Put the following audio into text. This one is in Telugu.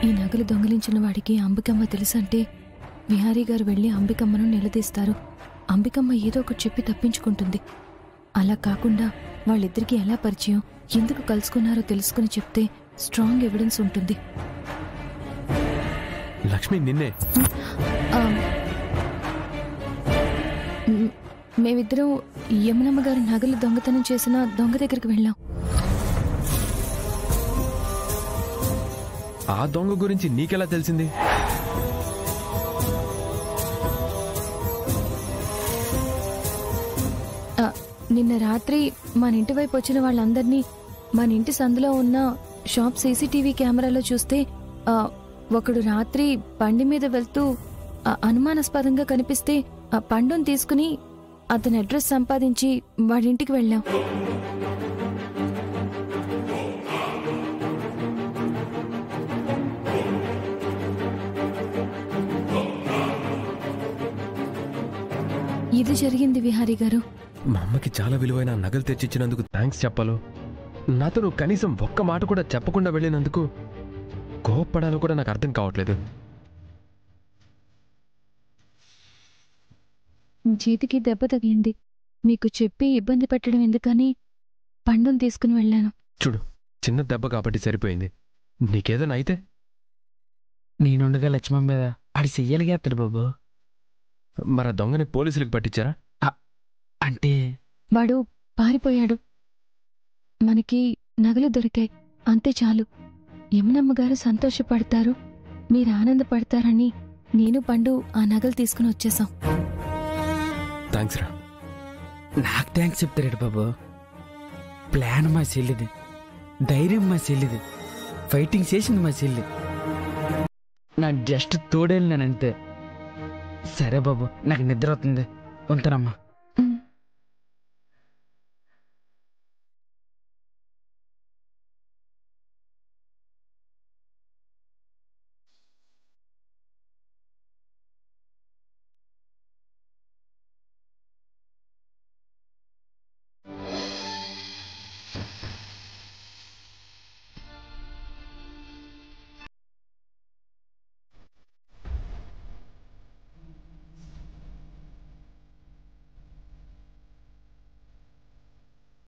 ఈ నగలు దొంగిలించిన వాడికి అంబికమ్మ తెలుసంటే విహారీ గారు వెళ్ళి అంబికమ్మను నిలదీస్తారు. అంబికమ్మ ఏదో ఒకటి చెప్పి తప్పించుకుంటుంది. అలా కాకుండా వాళ్ళిద్దరికీ ఎలా పరిచయం, ఎందుకు కలుసుకున్నారో తెలుసుకుని చెప్తే స్ట్రాంగ్ ఎవిడెన్స్ ఉంటుంది. లక్ష్మి నిన్నే. మేమిద్దరం యమునమ్మ గారి నగలు దొంగతనం చేసిన దొంగ దగ్గరికి వెళ్ళాం. ఆ దొంగ గురించి నీకెలా తెలిసింది? నిన్న రాత్రి మన ఇంటి వైపు వచ్చిన వాళ్ళందరినీ మన ఇంటి సందులో ఉన్న షాప్ సీసీటీవీ కెమెరాలో చూస్తే ఒకడు రాత్రి బండి మీద వెళ్తూ అనుమానాస్పదంగా కనిపిస్తే ఆ పండును తీసుకుని అతని అడ్రస్ సంపాదించి వాడింటికి వెళ్ళాం. ఇది జరిగింది విహారీ గారు. మా అమ్మకి చాలా విలువైన నగలు తెచ్చిచ్చినందుకు థ్యాంక్స్ చెప్పాలో, నాతో నువ్వు కనీసం ఒక్క మాట కూడా చెప్పకుండా వెళ్ళినందుకు కోప్పడాలో కూడా నాకు అర్థం కావట్లేదు. చేతికి దెబ్బ తగిలింది. మీకు చెప్పి ఇబ్బంది పెట్టడం ఎందుకని పండును తీసుకుని వెళ్ళాను. చూడు, చిన్న దెబ్బ కాబట్టి సరిపోయింది. నీకేదైనా అయితే నేనుండగా లక్ష్మణ్ మీద ఆడి చెయ్యలిగేస్తాడు బాబు. మరి ఆ దొంగని పోలీసులకు పట్టించారా? అంటే వాడు పారిపోయాడు. మనకి నగలు దొరికాయి, అంతే చాలు. యమునమ్మ గారు సంతోషపడతారు, మీరు ఆనందపడతారని నేను పండు ఆ నగలు తీసుకుని వచ్చేసాం. థ్యాంక్స్ రా. నాకు థ్యాంక్స్ చెప్తారేడు బాబు. ప్లాన్ మా చెల్లిది, ధైర్యం మా చెల్లిది, ఫైటింగ్ చేసింది మా చెల్లి. నా జస్ట్ తోడేళ్ళినానంతే. సరే బాబు, నాకు నిద్ర అవుతుంది, ఉంటానమ్మా.